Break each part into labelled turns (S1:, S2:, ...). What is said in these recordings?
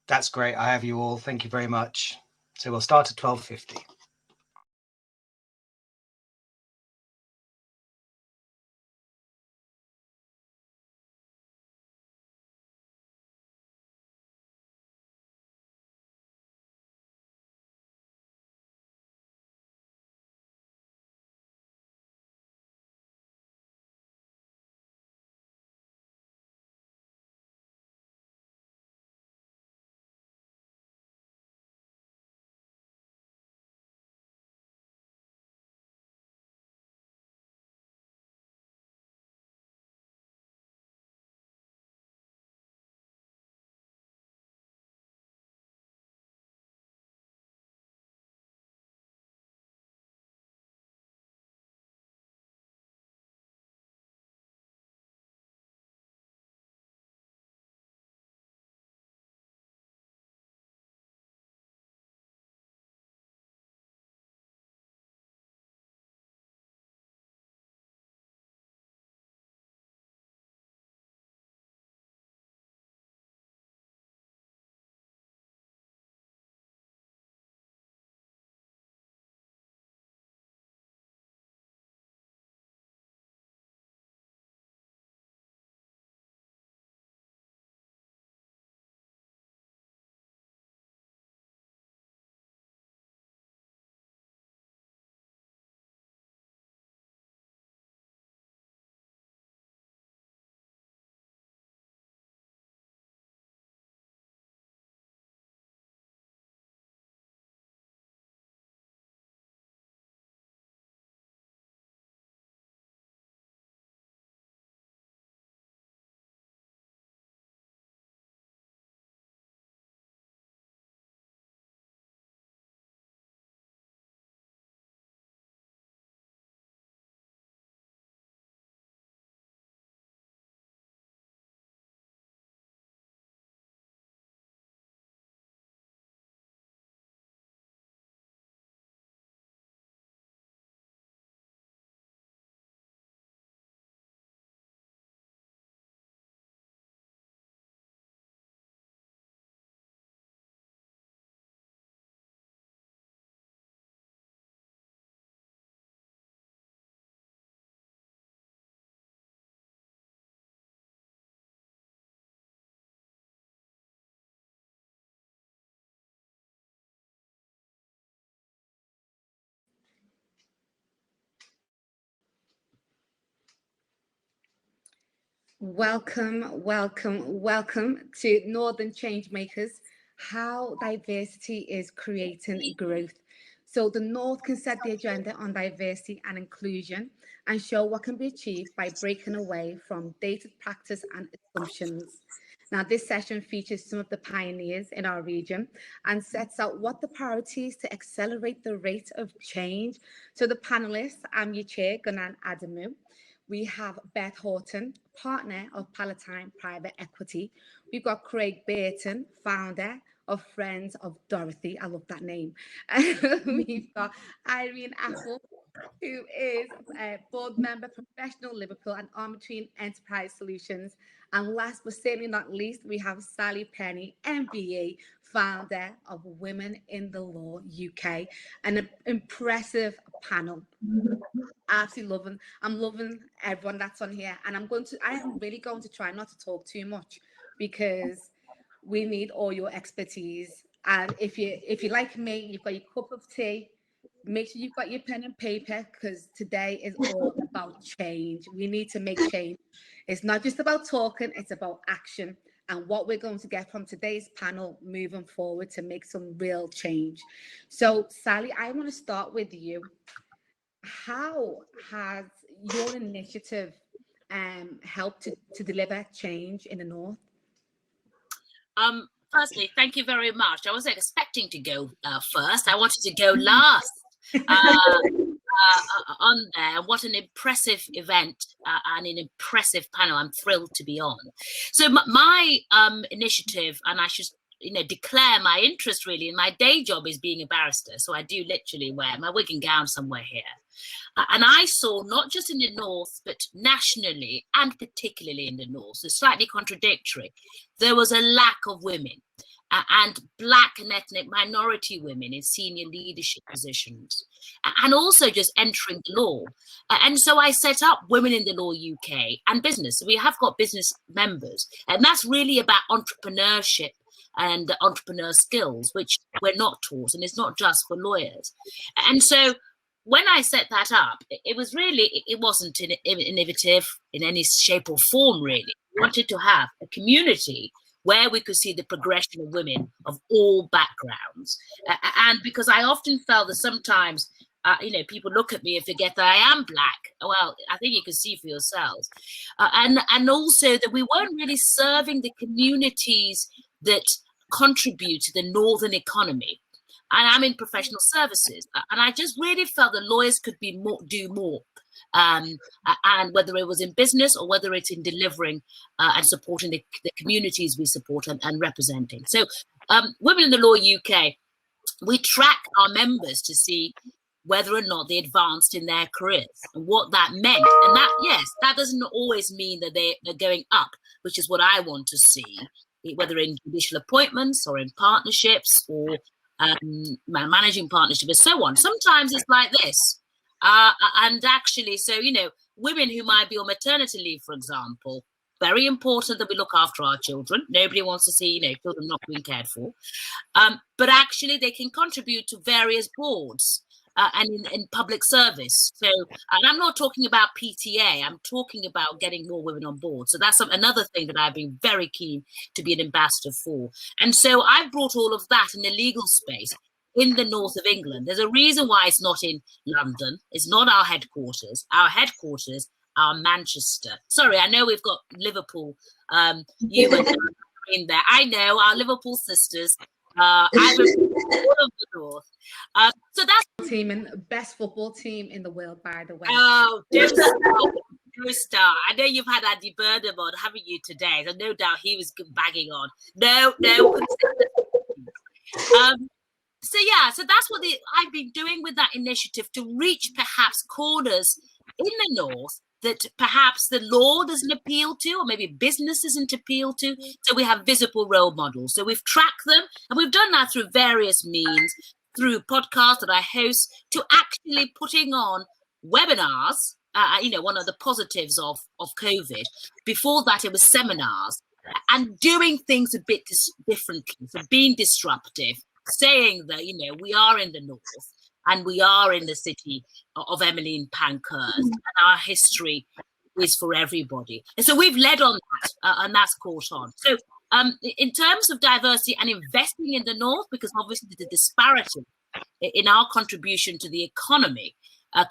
S1: That's great. I have you all. Thank you very much. So we'll start at 12:50.
S2: Welcome, welcome, welcome to Northern Changemakers, how diversity is creating growth. So the North can set the agenda on diversity and inclusion and show what can be achieved by breaking away from dated practice and assumptions. Now, this session features some of the pioneers in our region and sets out what the priorities to accelerate the rate of change. So the panelists, I'm your chair, Ngunan Adamu. We have Beth Houghton, partner of Palatine Private Equity. We've got Craig Burton, founder of Friends of Dorothy. I love that name. We've got Irene Afful, who is a board member, professional Liverpool and Amentrine Enterprise Solutions. And last but certainly not least, we have Sally Penni, MBE, founder of Women in the Law UK, an impressive panel. Absolutely I'm loving everyone that's on here, and I am really going to try not to talk too much because we need all your expertise. And if you like me, you've got your cup of tea, make sure you've got your pen and paper, because today is all about change. We need to make change. It's not just about talking, it's about action, and what we're going to get from today's panel moving forward to make some real change. So Sally, I want to start with you. How has your initiative helped to deliver change in the North?
S3: Firstly, thank you very much. I wasn't expecting to go first. I wanted to go last on there. What an impressive event and an impressive panel. I'm thrilled to be on. So my initiative, and I should declare my interest really in my day job is being a barrister. So I do literally wear my wig and gown somewhere here. And I saw not just in the North, but nationally and particularly in the North, so slightly contradictory, there was a lack of women. and Black and ethnic minority women in senior leadership positions, and also just entering the law. And so I set up Women in the Law UK and business. So we have got business members, and that's really about entrepreneurship and entrepreneur skills, which we're not taught, and it's not just for lawyers. And so when I set that up, it wasn't innovative in any shape or form, really. We wanted to have a community where we could see the progression of women of all backgrounds. And because I often felt that sometimes, people look at me and forget that I am Black. Well, I think you can see for yourselves. And also that we weren't really serving the communities that contribute to the Northern economy. And I'm in professional services. And I just really felt that lawyers could do more. And whether it was in business or whether it's in delivering and supporting the communities we support and representing. So Women in the Law UK, we track our members to see whether or not they advanced in their careers and what that meant. And that doesn't always mean that they're going up, which is what I want to see, whether in judicial appointments or in partnerships or managing partnership and so on. Sometimes it's like this. And actually, so, women who might be on maternity leave, for example, very important that we look after our children. Nobody wants to see, children not being cared for. But actually, they can contribute to various boards and in public service. So, and I'm not talking about PTA. I'm talking about getting more women on board. So that's another thing that I've been very keen to be an ambassador for. And so I've brought all of that in the legal space in the north of England. There's a reason why it's not in London. It's not our headquarters. Our headquarters are Manchester. Sorry, I know we've got Liverpool. You were in there. I know, our Liverpool sisters. I'm all of the north. So that's
S2: team and best football team in the world, by the way.
S3: Oh, do star. I know you've had Andy Burnham on, haven't you, today? So no doubt he was bagging on. No. So that's what I've been doing with that initiative, to reach perhaps corners in the north that perhaps the law doesn't appeal to, or maybe business doesn't appeal to. So we have visible role models. So we've tracked them, and we've done that through various means, through podcasts that I host, to actually putting on webinars. One of the positives of COVID. Before that, it was seminars, and doing things a bit differently, so being disruptive, saying that, we are in the north and we are in the city of Emmeline Pankhurst, and our history is for everybody. And so we've led on that, and that's caught on. So in terms of diversity and investing in the north, because obviously the disparity in our contribution to the economy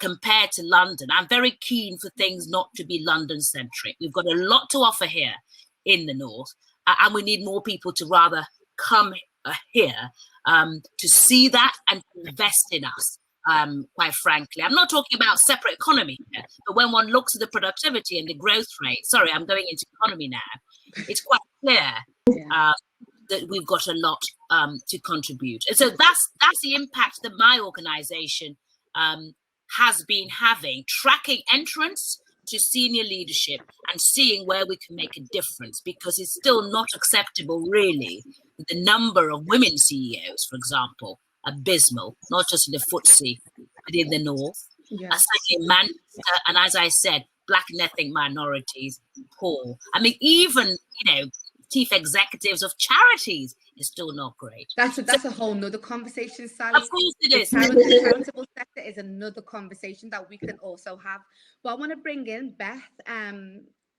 S3: compared to London, I'm very keen for things not to be London-centric. We've got a lot to offer here in the north, and we need more people to rather come here to see that and to invest in us, quite frankly. I'm not talking about separate economy here, but when one looks at the productivity and the growth rate, sorry, I'm going into economy now, it's quite clear that we've got a lot to contribute. And so that's the impact that my organisation has been having, tracking entrance to senior leadership and seeing where we can make a difference, because it's still not acceptable, really. The number of women CEOs, for example, abysmal, not just in the FTSE, but in the north.
S2: Yes.
S3: Certainly in Manchester, and as I said, Black and ethnic minorities, poor. I mean, even, chief executives of charities is still not great.
S2: That's a whole nother conversation, Sally.
S3: Of course it is.
S2: The charitable sector is another conversation that we can also have. But I want to bring in Beth.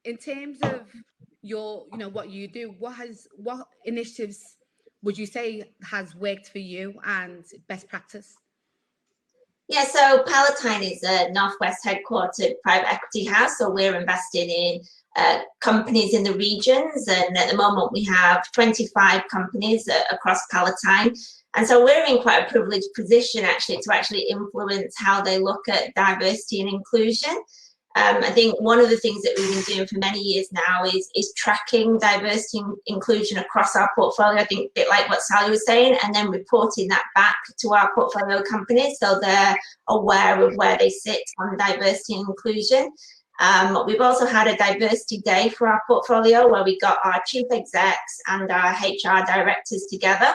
S2: In terms of your, what you do, what initiatives would you say has worked for you and best practice?
S4: Yeah, so Palatine is a Northwest headquartered private equity house. So we're investing in companies in the regions. And at the moment, we have 25 companies across Palatine. And so we're in quite a privileged position, actually, to actually influence how they look at diversity and inclusion. I think one of the things that we've been doing for many years now is tracking diversity and inclusion across our portfolio. I think a bit like what Sally was saying, and then reporting that back to our portfolio companies so they're aware of where they sit on diversity and inclusion. We've also had a diversity day for our portfolio where we got our chief execs and our HR directors together,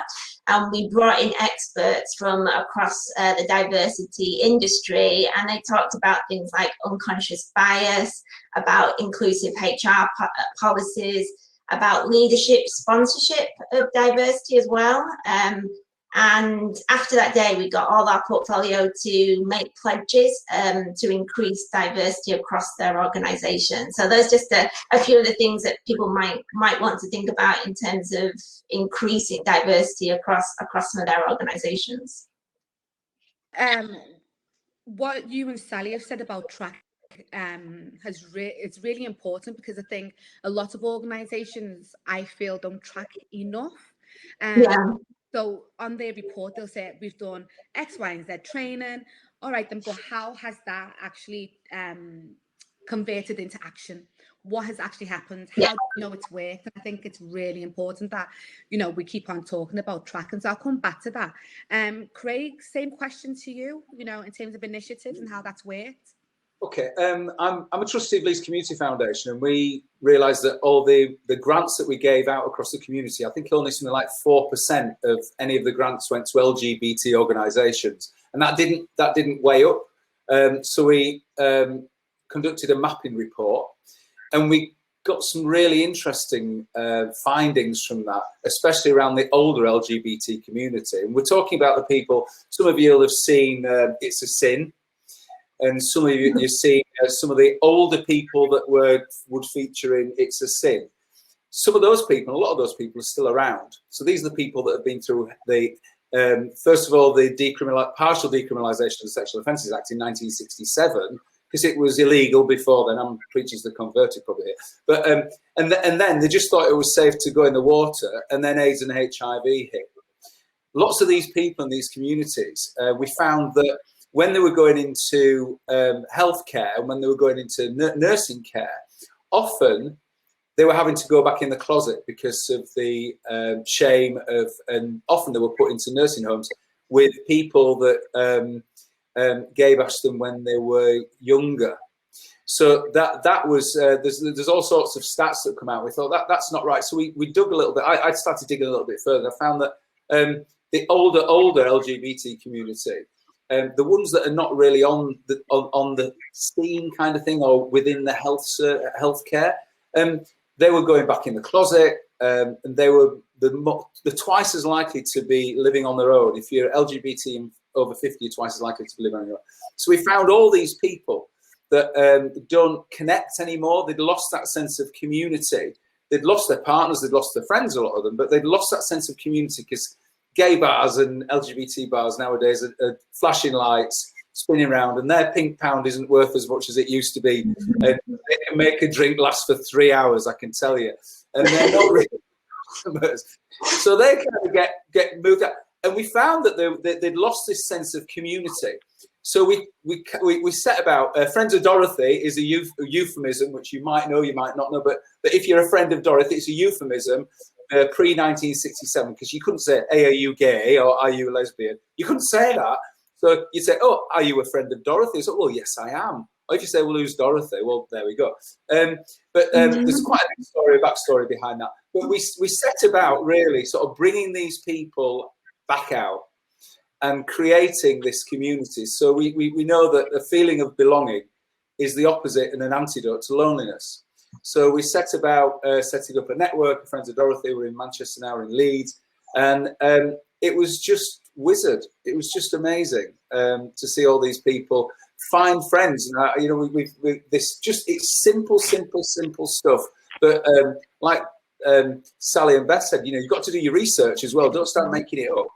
S4: and we brought in experts from across the diversity industry, and they talked about things like unconscious bias, about inclusive HR policies, about leadership sponsorship of diversity as well. And after that day, we got all our portfolio to make pledges to increase diversity across their organisation. So those just a few of the things that people might want to think about in terms of increasing diversity across some of their organisations.
S2: What you and Sally have said about track it's really important, because I think a lot of organisations, I feel, don't track enough. So on their report, they'll say, we've done X, Y, and Z training. All right, then, but how has that actually converted into action? What has actually happened? How do you know it's worked? And I think it's really important that, you know, we keep on talking about tracking. So I'll come back to that. Craig, same question to you, you know, in terms of initiatives and how that's worked.
S5: Okay, I'm a trustee of Leeds Community Foundation, and we realised that all the grants that we gave out across the community, I think only something like 4% of any of the grants went to LGBT organisations, and that didn't weigh up. So we conducted a mapping report, and we got some really interesting findings from that, especially around the older LGBT community. And we're talking about the people. Some of you will have seen It's a Sin. And some of you see some of the older people that would feature in It's a Sin. Some of those people, a lot of those people, are still around. So these are the people that have been through the, first of all, the partial decriminalisation of Sexual Offences Act in 1967, because it was illegal before then. I'm preaching to the converted probably here. But and then they just thought it was safe to go in the water, and then AIDS and HIV hit. Lots of these people in these communities, we found that when they were going into healthcare and when they were going into nursing care, often they were having to go back in the closet because of the shame of, and often they were put into nursing homes with people that gay bashed them when they were younger. So that was, there's all sorts of stats that come out. We thought that's not right. So we dug a little bit. I started digging a little bit further. I found that the older LGBT community, the ones that are not really on the scene kind of thing or within the healthcare, they were going back in the closet, and they were the twice as likely to be living on their own. If you're LGBT and over 50, you're twice as likely to be living on your own. So we found all these people that don't connect anymore. They'd lost that sense of community. They'd lost their partners, they'd lost their friends, a lot of them, but they'd lost that sense of community because gay bars and LGBT bars nowadays are flashing lights, spinning around, and their pink pound isn't worth as much as it used to be. And they can make a drink last for 3 hours, I can tell you. And they're not really customers. So they kind of get moved out. And we found that they'd lost this sense of community. So we set about, Friends of Dorothy is a euphemism, which you might know, you might not know, but if you're a friend of Dorothy, it's a euphemism. Pre-1967, because you couldn't say, hey, are you gay or are you a lesbian? You couldn't say that. So you'd say, oh, are you a friend of Dorothy? So, well, yes, I am. Or if you say, well, who's Dorothy? Well, there we go. But there's quite a backstory behind that. But we set about really sort of bringing these people back out and creating this community. So we know that a feeling of belonging is the opposite and an antidote to loneliness. So we set about setting up a network of Friends of Dorothy. We're in Manchester now, we're in Leeds, and it was just wizard. It was just amazing to see all these people find friends. And you know, it's simple stuff. But like Sally and Beth said, you know, you've got to do your research as well. Don't start making it up.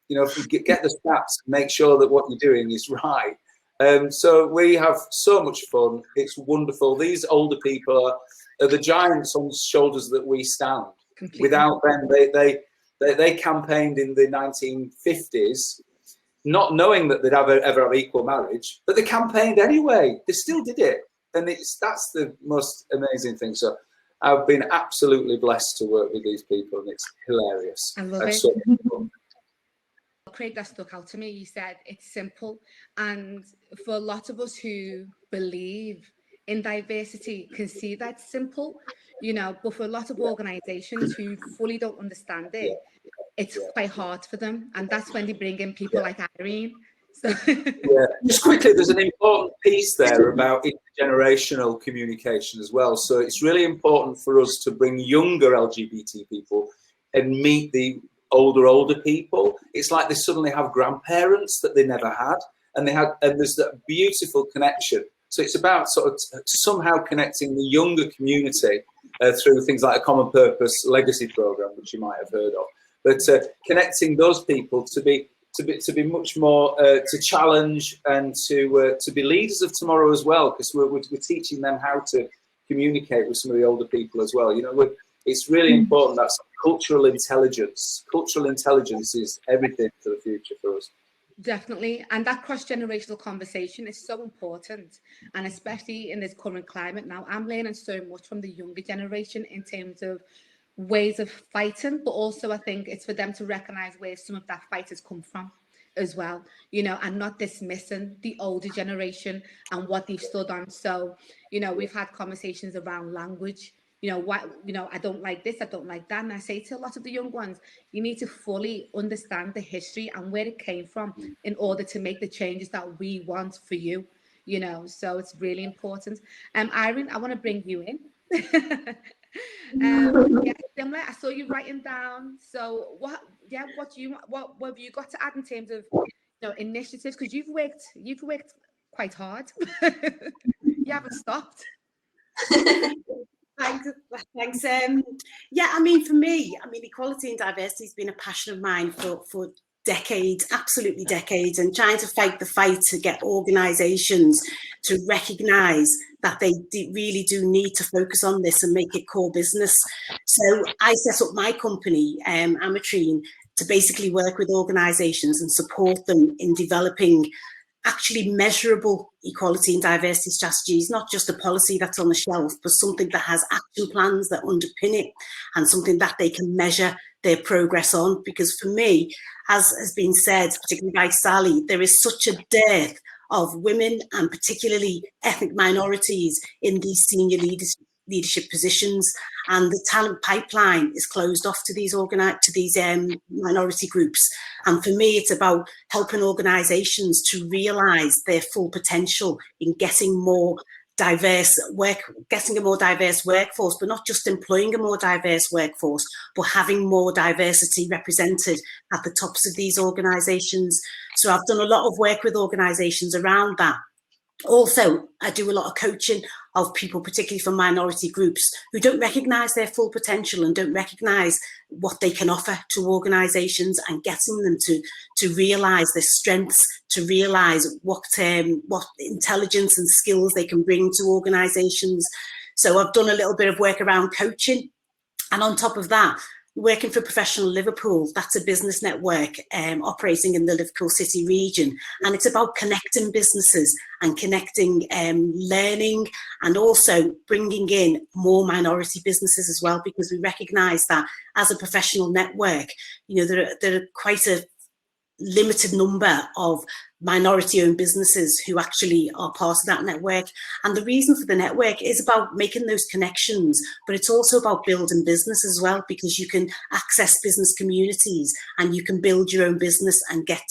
S5: You know, if you get the stats, make sure that what you're doing is right. So we have so much fun. It's wonderful. These older people are the giants on the shoulders that we stand. Completely. Without them, they campaigned in the 1950s, not knowing that they'd ever have equal marriage, but they campaigned anyway. They still did it, and that's the most amazing thing. So I've been absolutely blessed to work with these people, and it's hilarious.
S2: I love it.
S5: So fun.
S2: Craig, that stuck out to me. You said it's simple, and for a lot of us who believe in diversity can see that simple, you know, but for a lot of organizations who fully don't understand it, it's quite hard for them. And that's when they bring in people like Irene. So
S5: just quickly, there's an important piece there about intergenerational communication as well. So it's really important for us to bring younger LGBT people and meet the older people. It's like they suddenly have grandparents that they never had, and there's that beautiful connection. So it's about sort of somehow connecting the younger community through things like a common purpose legacy program, which you might have heard of. But connecting those people to be much more to challenge and to be leaders of tomorrow as well, because we're teaching them how to communicate with some of the older people as well. You know, it's really important that cultural intelligence. Cultural intelligence is everything for the future for us.
S2: Definitely. And that cross-generational conversation is so important. And especially in this current climate now, I'm learning so much from the younger generation in terms of ways of fighting, but also I think it's for them to recognize where some of that fight has come from as well, you know, and not dismissing the older generation and what they've stood on. So, you know, we've had conversations around language. You know, what, you know, I don't like this, I don't like that. And I say to a lot of the young ones, you need to fully understand the history and where it came from in order to make the changes that we want for you, you know, so it's really important. Irene, I want to bring you in. Yeah, similar. I saw you writing down. So what have you got to add in terms of, you know, initiatives? Because you've worked quite hard. You haven't stopped.
S6: Thanks. Yeah, I mean, for me, equality and diversity has been a passion of mine for decades, absolutely decades, and trying to fight the fight to get organisations to recognise that they really do need to focus on this and make it core business. So I set up my company, Amentrine, to basically work with organisations and support them in developing actually measurable equality and diversity strategies, not just a policy that's on the shelf, but something that has action plans that underpin it and something that they can measure their progress on. Because for me, as has been said, particularly by Sally, there is such a dearth of women and particularly ethnic minorities in these senior leadership positions, and the talent pipeline is closed off to these minority groups. And for me, it's about helping organisations to realise their full potential in getting a more diverse workforce, but not just employing a more diverse workforce, but having more diversity represented at the tops of these organisations. So I've done a lot of work with organisations around that. Also, I do a lot of coaching of people, particularly from minority groups, who don't recognise their full potential and don't recognise what they can offer to organisations, and getting them to realise their strengths, to realise what intelligence and skills they can bring to organisations. So I've done a little bit of work around coaching. And on top of that, working for Professional Liverpool, that's a business network operating in the Liverpool city region. And it's about connecting businesses and connecting learning, and also bringing in more minority businesses as well, because we recognise that as a professional network, you know, there are quite a limited number of minority-owned businesses who actually are part of that network. And the reason for the network is about making those connections, but it's also about building business as well, because you can access business communities and you can build your own business and get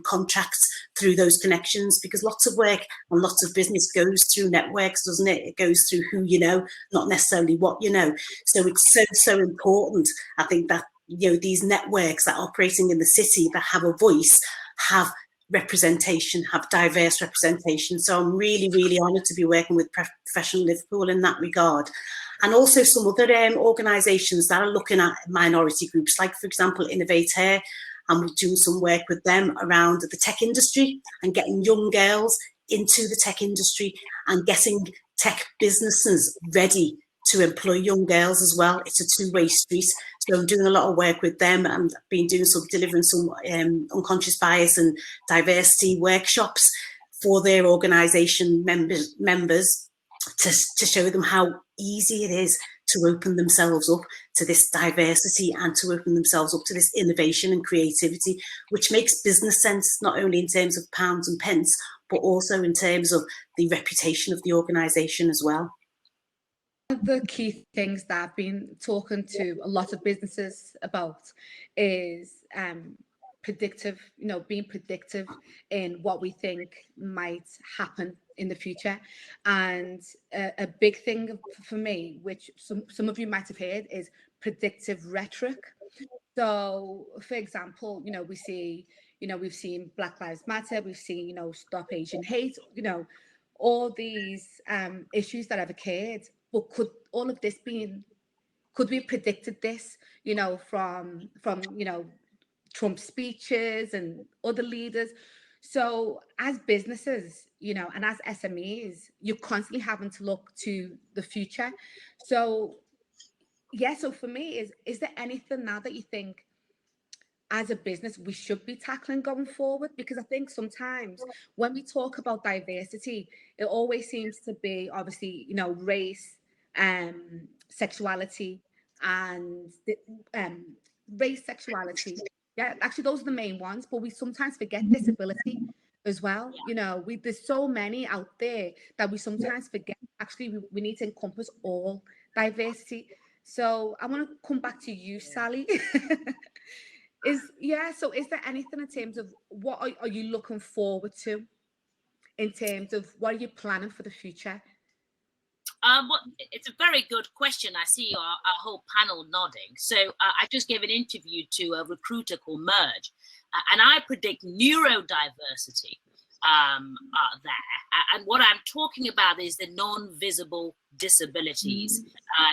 S6: contracts through those connections, because lots of work and lots of business goes through networks, doesn't it? It goes through who you know, not necessarily what you know. So it's so important, I think, that, you know, these networks that are operating in the city that have a voice, have representation, have diverse representation. So I'm really, really honoured to be working with Professional Liverpool in that regard. And also some other organisations that are looking at minority groups, like, for example, Innovate Here, and we're doing some work with them around the tech industry and getting young girls into the tech industry and getting tech businesses ready to employ young girls as well. It's a two-way street. So I'm doing a lot of work with them, and I've been delivering some unconscious bias and diversity workshops for their organisation members to show them how easy it is to open themselves up to this diversity and to open themselves up to this innovation and creativity, which makes business sense, not only in terms of pounds and pence, but also in terms of the reputation of the organisation as well.
S2: One of the key things that I've been talking to a lot of businesses about is predictive, being predictive in what we think might happen in the future. And a big thing for me, which some of you might have heard, is predictive rhetoric. So, for example, we've seen Black Lives Matter, we've seen, Stop Asian Hate, all these issues that have occurred. But could all of this could we predicted this, from Trump's speeches and other leaders? So as businesses, and as SMEs, you're constantly having to look to the future. So so for me, is there anything now that you think as a business we should be tackling going forward? Because I think sometimes when we talk about diversity, it always seems to be obviously, race, sexuality, and race, sexuality. Yeah, actually those are the main ones, but we sometimes forget disability as well. There's so many out there that we sometimes forget. Actually, we need to encompass all diversity. So I want to come back to you, Sally. So is there anything in terms of what are you looking forward to, in terms of what are you planning for the future?
S3: It's a very good question. I see our whole panel nodding. So I just gave an interview to a recruiter called Merge, and I predict neurodiversity there. And what I'm talking about is the non-visible disabilities,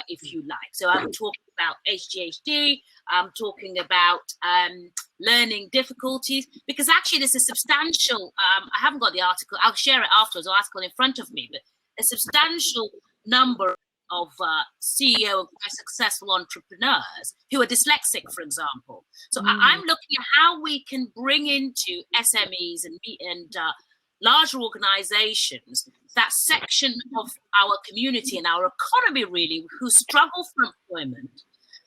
S3: if you like. So I'm talking about HGHD, I'm talking about learning difficulties, because actually there's a substantial, I haven't got the article, I'll share it afterwards, the article in front of me, but a substantial number of CEO of successful entrepreneurs who are dyslexic, for example. So I'm looking at how we can bring into SMEs and larger organizations that section of our community and our economy, really, who struggle for employment,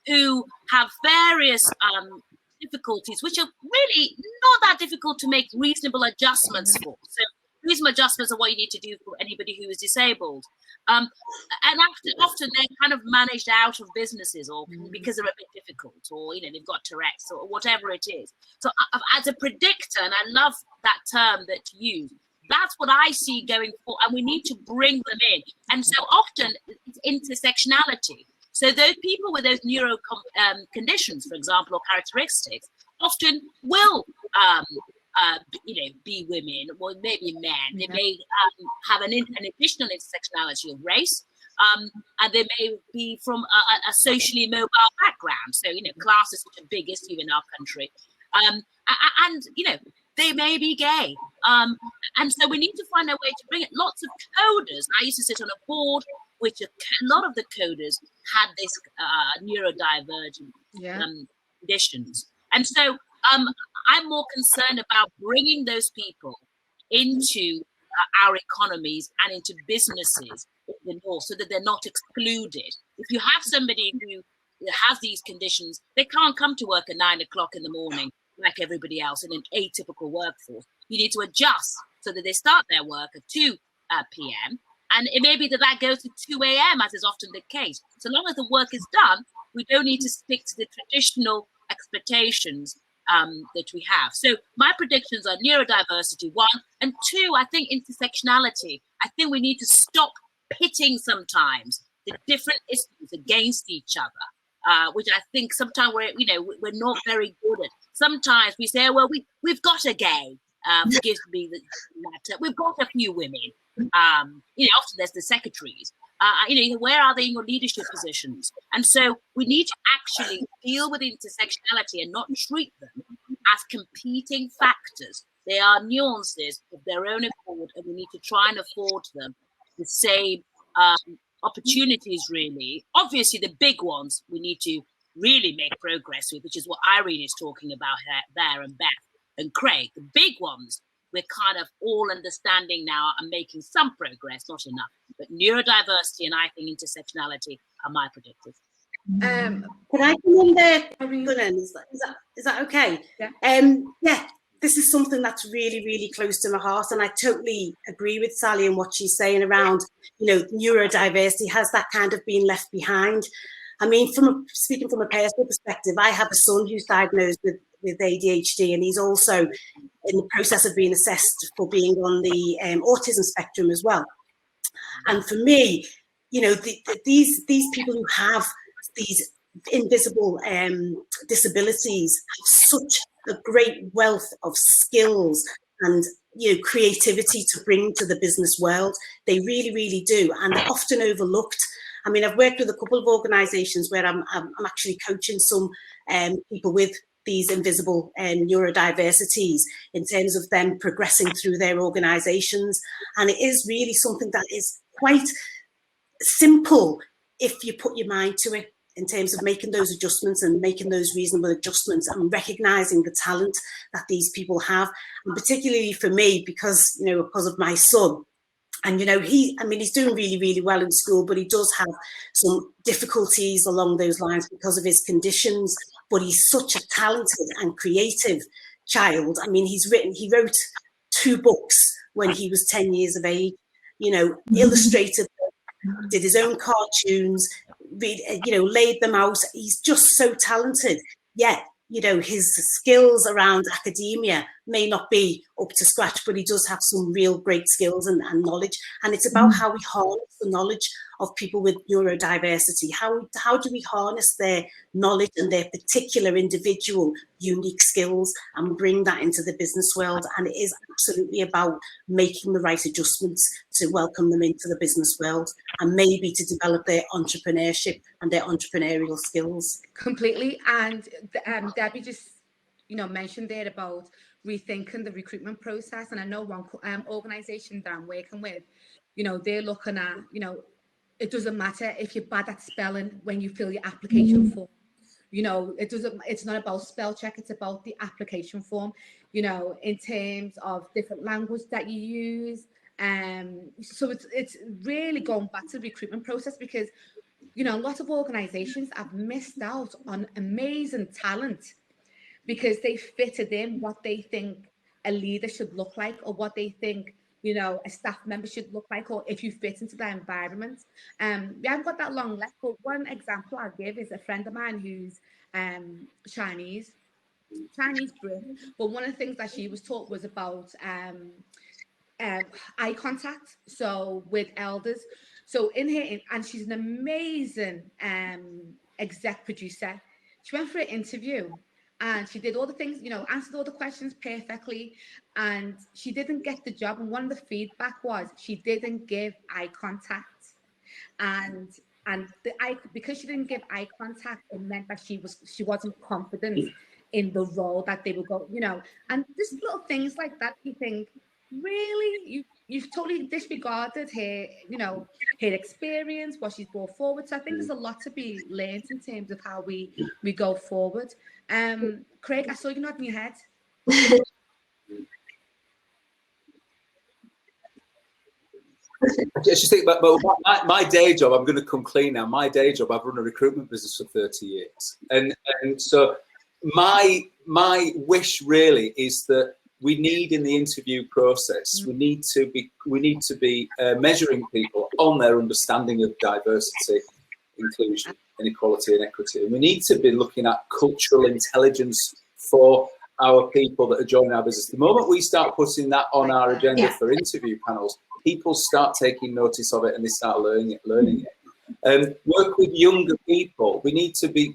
S3: who have various difficulties, which are really not that difficult to make reasonable adjustments for. So reasonable adjustments are what you need to do for anybody who is disabled. And often they're kind of managed out of businesses, or because they're a bit difficult, or they've got Tourette's or whatever it is. So as a predictor, and I love that term that you use, that's what I see going forward, and we need to bring them in. And so often it's intersectionality. So those people with those neuro conditions, for example, or characteristics, often will be women, or maybe men. They may have an additional intersectionality of race, and they may be from a socially mobile background. So, class is such a big issue in our country. And they may be gay. And so we need to find a way to bring it. Lots of coders. I used to sit on a board, which a lot of the coders had this neurodivergent conditions. And so I'm more concerned about bringing those people into our economies and into businesses in the north, so that they're not excluded. If you have somebody who has these conditions, they can't come to work at 9 o'clock in the morning like everybody else in an atypical workforce. You need to adjust so that they start their work at 2 p.m. And it may be that goes to 2 a.m., as is often the case. So long as the work is done, we don't need to stick to the traditional expectations that we have. So my predictions are neurodiversity, 1, and 2, I think intersectionality. I think we need to stop pitting sometimes the different issues against each other, which I think sometimes we're not very good at. Sometimes we say, well, we've got a gay, forgive me the matter. We've got a few women. Often there's the secretaries. Where are they in your leadership positions? And so we need to actually deal with intersectionality and not treat them as competing factors. They are nuances of their own accord, and we need to try and afford them the same opportunities, really. Obviously, the big ones we need to really make progress with, which is what Irene is talking about there, and Beth and Craig. The big ones we're kind of all understanding now and making some progress, not enough. But neurodiversity and I think intersectionality are my predictors.
S6: Can I come in there, Ngunan? Is that okay?
S2: Yeah.
S6: this is something that's really, really close to my heart. And I totally agree with Sally and what she's saying around, neurodiversity. Has that kind of been left behind? I mean, speaking from a personal perspective, I have a son who's diagnosed with ADHD, and he's also in the process of being assessed for being on the autism spectrum as well. And for me, these people who have these invisible disabilities have such a great wealth of skills and creativity to bring to the business world. They really, really do, and they're often overlooked. I mean, I've worked with a couple of organisations where I'm actually coaching some people with these invisible neurodiversities in terms of them progressing through their organisations, and it is really something that is quite simple if you put your mind to it, in terms of making those adjustments and making those reasonable adjustments and recognising the talent that these people have. And particularly for me, because of my son, and he's doing really, really well in school, but he does have some difficulties along those lines because of his conditions. But he's such a talented and creative child. I mean, he wrote 2 books when he was 10 years of age, illustrated, did his own cartoons, laid them out. He's just so talented. Yet, his skills around academia may not be up to scratch, but he does have some real great skills and knowledge. And it's about how we harness the knowledge of people with neurodiversity. How do we harness their knowledge and their particular individual unique skills and bring that into the business world? And it is absolutely about making the right adjustments to welcome them into the business world and maybe to develop their entrepreneurship and their entrepreneurial skills.
S2: Completely. And Debbie just, mentioned there about rethinking the recruitment process. And I know one organisation that I'm working with, they're looking at, it doesn't matter if you're bad at spelling when you fill your application form. It's not about spell check, it's about the application form, in terms of different language that you use. So it's really going back to the recruitment process, because, a lot of organizations have missed out on amazing talent because they fitted in what they think a leader should look like, or what they think, a staff member should look like, or if you fit into that environment. We haven't got that long left, but one example I'll give is a friend of mine who's Chinese Brit, but one of the things that she was taught was about eye contact, so with elders. So and she's an amazing exec producer. She went for an interview and she did all the things, answered all the questions perfectly, and she didn't get the job. And one of the feedback was she didn't give eye contact, and because she didn't give eye contact, it meant that she wasn't confident in the role that they would go, and just little things like that. You think, really, you've totally disregarded her, her experience, what she's brought forward. So I think there's a lot to be learned in terms of how we go forward. Craig, I saw you nodding your head.
S5: I just think, but my day job, I'm going to come clean now. My day job, I've run a recruitment business for 30 years, and so my wish really is that we need, in the interview process, we need to be measuring people on their understanding of diversity, inclusion, inequality, and equity. And we need to be looking at cultural intelligence for our people that are joining our business. The moment we start putting that on our agenda for interview panels, people start taking notice of it and they start learning it. Work with younger people. We need to be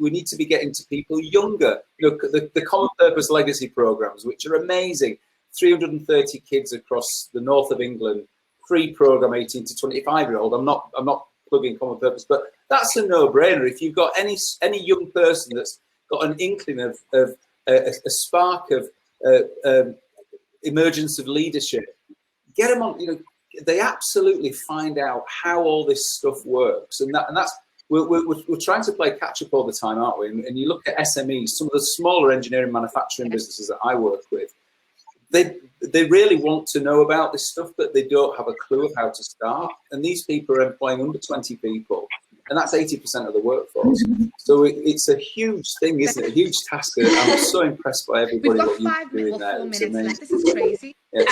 S5: getting to people younger. The Common Purpose Legacy programs, which are amazing. 330 kids across the north of England, free program, 18 to 25-year-old. I'm not plugging Common Purpose, but that's a no-brainer. If you've got any young person that's got an inkling of a spark of emergence of leadership, get them on. They absolutely find out how all this stuff works, and that's we're trying to play catch up all the time, aren't we? And you look at SMEs, some of the smaller engineering manufacturing businesses that I work with, they really want to know about this stuff, but they don't have a clue of how to start. And these people are employing under 20 people, and that's 80% of the workforce. So it's a huge thing, isn't it? A huge task. I'm so impressed by everybody.
S2: We've got 5 minutes or 4 minutes left. This is crazy.
S5: Yeah,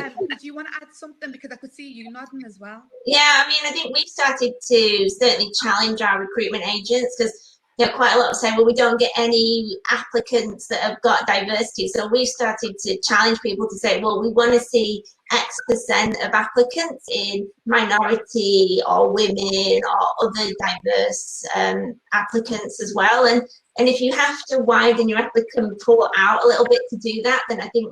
S2: do you want to add something? Because I could see you nodding as well.
S4: Yeah, I mean, I think we've started to certainly challenge our recruitment agents, because quite a lot of say, well, we don't get any applicants that have got diversity. So we've started to challenge people to say, well, we want to see X% of applicants in minority or women or other diverse applicants as well. And if you have to widen your applicant pool out a little bit to do that, then I think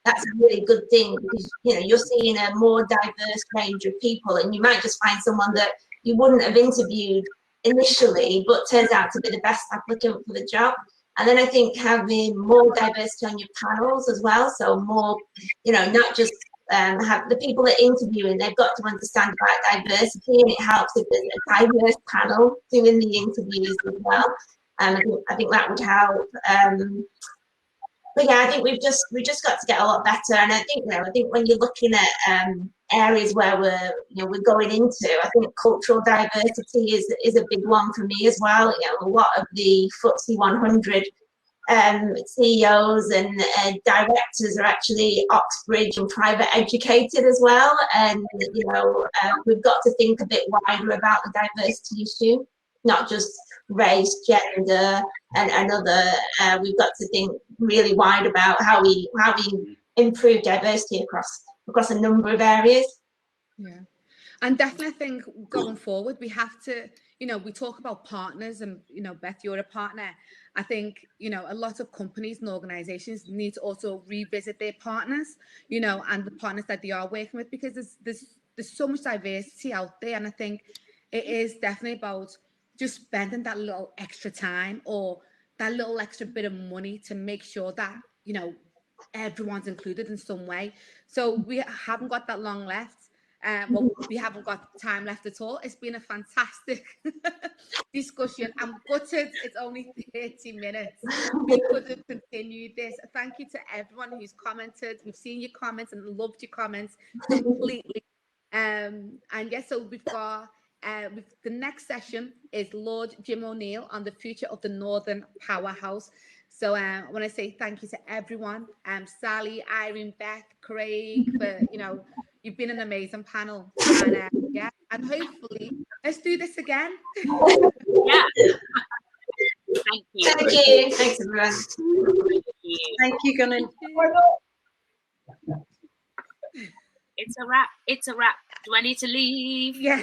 S4: that's a really good thing, because you're seeing a more diverse range of people, and you might just find someone that you wouldn't have interviewed initially but turns out to be the best applicant for the job. And then I think having more diversity on your panels as well, so more, not just have the people that are interviewing, they've got to understand about diversity, and it helps if there's a diverse panel doing the interviews as well. And I think that would help. But yeah, I think we've just got to get a lot better. And I think when you're looking at areas where we're going into, I think cultural diversity is a big one for me as well. A lot of the FTSE 100 CEOs and directors are actually Oxbridge and private educated as well. And we've got to think a bit wider about the diversity issue, not just race, gender, and other. We've got to think really wide about how we improve diversity across a number of areas.
S2: Yeah, and definitely I think going forward we have to, we talk about partners, and Beth, you're a partner. I think a lot of companies and organizations need to also revisit their partners, and the partners that they are working with, because there's so much diversity out there, and I think it is definitely about just spending that little extra time or that little extra bit of money to make sure that everyone's included in some way. So we haven't got that long left. Well, we haven't got time left at all. It's been a fantastic discussion. I'm gutted it's only 30 minutes. We could have continued this. Thank you to everyone who's commented. We've seen your comments and loved your comments completely. And yes, so we've got the next session is Lord Jim O'Neill on the future of the Northern Powerhouse. So I want to say thank you to everyone. Sally, Irene, Beth, Craig, for you've been an amazing panel. And yeah, and hopefully let's do this again.
S3: Yeah. Thank you.
S4: Thank you. Thanks, everyone.
S6: Thank you, Ngunan.
S3: It's a wrap. It's a wrap. Do I need to leave?
S2: Yeah.